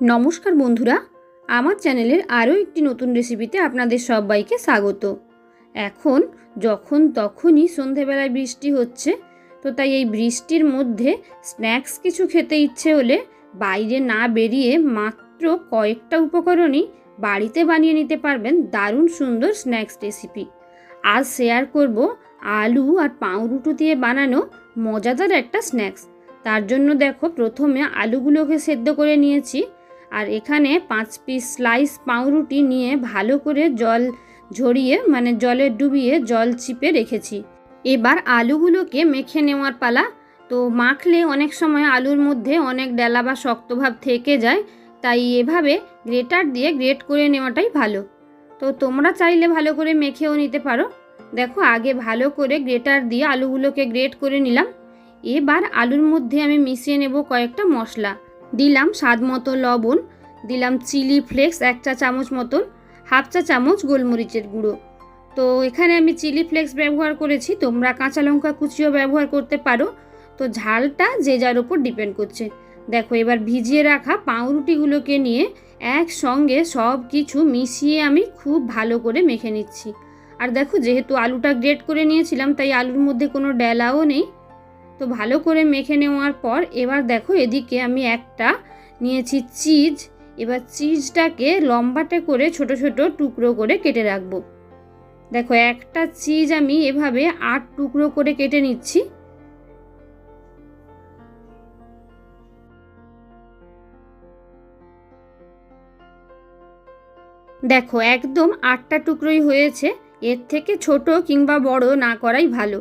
নমস্কার বন্ধুরা, আমার চ্যানেলের আরও একটি নতুন রেসিপিতে আপনাদের সবাইকে স্বাগত। এখন যখন তখনই সন্ধেবেলায় বৃষ্টি হচ্ছে, তো তাই এই বৃষ্টির মধ্যে স্ন্যাক্স কিছু খেতে ইচ্ছে হলে বাইরে না বেরিয়ে মাত্র কয়েকটা উপকরণই বাড়িতে বানিয়ে নিতে পারবেন দারুণ সুন্দর স্ন্যাক্স রেসিপি। আজ শেয়ার করব আলু আর পাউরুটি দিয়ে বানানো মজাদার একটা স্ন্যাক্স। তার জন্য দেখো, প্রথমে আলুগুলোকে সেদ্ধ করে নিয়েছি, আর এখানে 5 পিস স্লাইস পাউরুটি নিয়ে ভালো করে জল ঝরিয়ে জলে ডুবিয়ে জল চিপে রেখেছি। এবার আলুগুলোকে মেখে নেওয়ার পালা। তো মাখলে অনেক সময় আলুর মধ্যে অনেক ডেলা বা শক্তভাব থেকে যায়, তাই এভাবে গ্রেটার দিয়ে গ্রেট করে নেওয়াটাই ভালো। তো তোমরা চাইলে ভালো করে মেখেও নিতে পারো। দেখো, আগে ভালো করে গ্রেটার দিয়ে আলুগুলোকে গ্রেট করে নিলাম। এবার আলুর মধ্যে আমি মিশিয়ে নেব কয়েকটা মশলা। দিলাম স্বাদ মতো লবণ, দিলাম চিলি ফ্লেক্স 1 চা চামচ মতন, 1/2 চা চামচ গোলমরিচের গুঁড়ো। তো এখানে আমি চিলি ফ্লেক্স ব্যবহার করেছি, তোমরা কাঁচা লঙ্কা কুচিও ব্যবহার করতে পারো। তো ঝালটা যে যার উপর ডিপেন্ড করছে। দেখো, এবার ভিজিয়ে রাখা পাউরুটিগুলোকে নিয়ে একসঙ্গে সব কিছু মিশিয়ে আমি খুব ভালো করে মেখে নিচ্ছি। আর দেখো, যেহেতু আলুটা গ্রেট করে নিয়েছিলাম, তাই আলুর মধ্যে কোনো ডেলাও নেই। তো ভালো করে মেখে নেওয়ার পর এবার দেখো, এদিকে আমি একটা নিয়েছি চিজ। এবার চিজটাকে লম্বাটে করে ছোট ছোট টুকরো করে কেটে রাখবো। দেখো, একটা চিজ আমি এভাবে 8 টুকরো করে কেটে নিচ্ছি। দেখো, একদম 8টা টুকরোই হয়েছে। এর থেকে ছোট কিংবা বড় না করাই ভালো।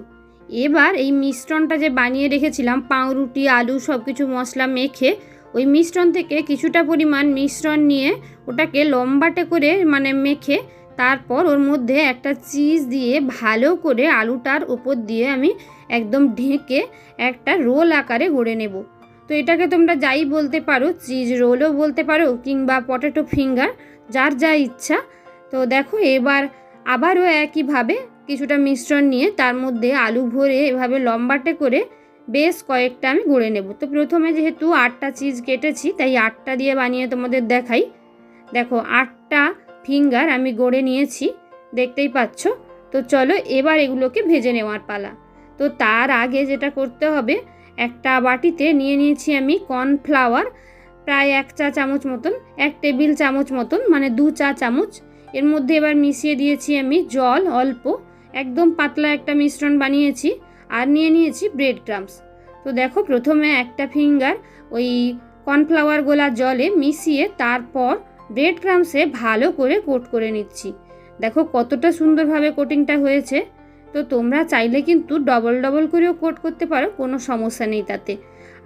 এবার এই মিশ্রণটা যে বানিয়ে রেখেছিলাম, পাউরুটি আলু সব কিছু মশলা মেখে, ওই মিশ্রণ থেকে কিছুটা পরিমাণ মিশ্রণ নিয়ে ওটাকে লম্বাটে করে মেখে, তারপর ওর মধ্যে একটা চিজ দিয়ে ভালো করে আলুটার উপর দিয়ে আমি একদম ঢেকে একটা রোল আকারে গড়ে নেব। তো এটাকে তোমরা যাই বলতে পারো, চিজ রোলও বলতে পারো কিংবা পটেটো ফিঙ্গার, যার যা ইচ্ছা। তো দেখো, এবার আবারও একইভাবে কিছুটা মিশ্রণ নিয়ে তার মধ্যে আলু ভরে এভাবে লম্বাটে করে বেশ কয়েকটা আমি গড়ে নেব। তো প্রথমে যেহেতু 8টা চিজ কেটেছি, তাই 8টা দিয়ে বানিয়ে তোমাদের দেখাই। দেখো, 8টা ফিঙ্গার আমি গড়ে নিয়েছি, দেখতেই পাচ্ছ। তো চলো, এবার এগুলোকে ভেজে নেওয়ার পালা। তো তার আগে যেটা করতে হবে, একটা বাটিতে নিয়ে নিয়েছি আমি কর্নফ্লাওয়ার প্রায় 1 চা চামচ মতন, 1 টেবিল চামচ মতন, 2 চা চামচ। এর মধ্যে এবার মিশিয়ে দিয়েছি আমি জল অল্প, একদম পাতলা একটা মিশ্রণ বানিয়েছি। আর নিয়ে নিয়েছি ব্রেড ক্রাম্বস। তো দেখো, প্রথমে একটা ফিঙ্গার ওই কর্নফ্লাওয়ার গোলা জলে মিশিয়ে তারপর ব্রেড ক্রাম্বসে ভালো করে কোট করে নিচ্ছি। দেখো কতটা সুন্দরভাবে কোটিংটা হয়েছে। তো তোমরা চাইলে কিন্তু ডবল ডবল করেও কোট করতে পারো, কোনো সমস্যা নেই তাতে।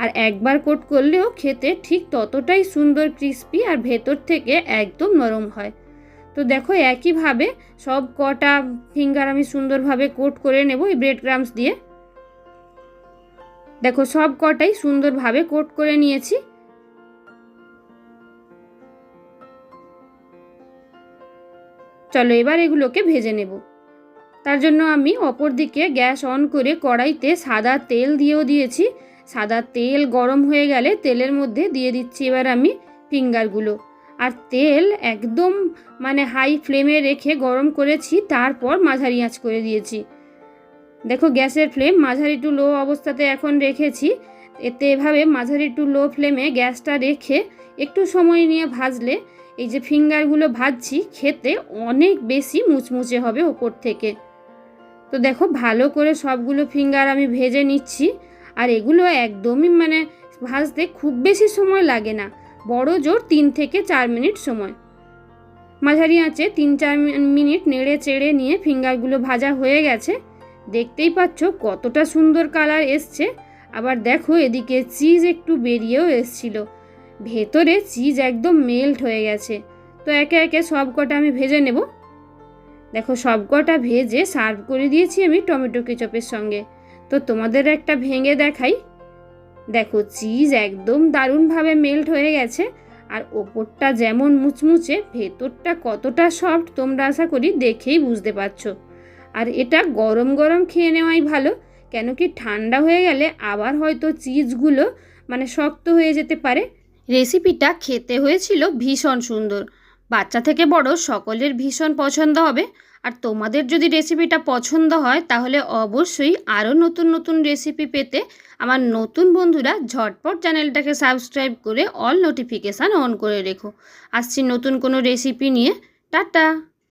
আর একবার কোট করলেও খেতে ঠিক ততটাই সুন্দর ক্রিস্পি আর ভেতর থেকে একদম নরম হয়। তো দেখো, একইভাবে সব কটা ফিঙ্গার আমি সুন্দরভাবে কোট করে নেব এই ব্রেড ক্রাম্বস দিয়ে। দেখো, সব কটাই সুন্দরভাবে কোট করে নিয়েছি। চলো, এবার এগুলোকে ভেজে নেব। তার জন্য আমি অপর দিকে গ্যাস অন করে কড়াইতে সাদা তেল দিয়েও দিয়েছি। সাদা তেল গরম হয়ে গেলে তেলের মধ্যে দিয়ে দিচ্ছি এবার আমি ফিঙ্গারগুলো। আর তেল একদম হাই ফ্লেমে রেখে গরম করেছি, তারপর মাঝারি আঁচ করে দিয়েছি। দেখো, গ্যাসের ফ্লেম মাঝারি টু লো অবস্থাতে এখন রেখেছি। এতে এভাবে মাঝারি টু লো ফ্লেমে গ্যাসটা রেখে একটু সময় নিয়ে ভাজলে এই যে ফিঙ্গারগুলো ভাজছি, খেতে অনেক বেশি মুচমুচে হবে ওপর থেকে। তো দেখো, ভালো করে সবগুলো ফিঙ্গার আমি ভেজে নিচ্ছি। আর এগুলো একদমই ভাজতে খুব বেশি সময় লাগে না, বড় জোর 3 থেকে 4 মিনিট সময়। মাঝারি আঁচে 3-4 মিনিট নেড়ে চেড়ে নিয়ে ফিঙ্গারগুলো ভাজা হয়ে গেছে। দেখতেই পাচ্ছ কতটা সুন্দর কালার এসছে। আবার দেখো, এদিকে চিজ একটু বেরিয়েও এসছিল, ভেতরে চিজ একদম মেল্ট হয়ে গেছে। তো একে একে সব কটা আমি ভেজে নেব। দেখো, সব কটা ভেজে সার্ভ করে দিয়েছি আমি টমেটো কেচাপের সঙ্গে। তো তোমাদের একটা ভেঙে দেখাই। দেখো, চিজ একদম দারুণভাবে মেল্ট হয়ে গেছে। আর ওপরটা যেমন মুচমুচে, ভেতরটা কতটা সফট তোমরা আশা করি দেখেই বুঝতে পারছো। আর এটা গরম গরম খেয়ে নেওয়াই ভালো, কেন কি ঠান্ডা হয়ে গেলে আবার হয়তো চিজগুলো শক্ত হয়ে যেতে পারে। রেসিপিটা খেতে হয়েছিল ভীষণ সুন্দর, বাচ্চা থেকে বড় সকলের ভীষণ পছন্দ হবে। আর তোমাদের যদি রেসিপিটা পছন্দ হয় তাহলে অবশ্যই আরও নতুন নতুন রেসিপি পেতে আমার নতুন বন্ধুরা ঝটপট চ্যানেলটাকে সাবস্ক্রাইব করে অল নোটিফিকেশান অন করে রেখো। আসছি নতুন কোনো রেসিপি নিয়ে। টাটা।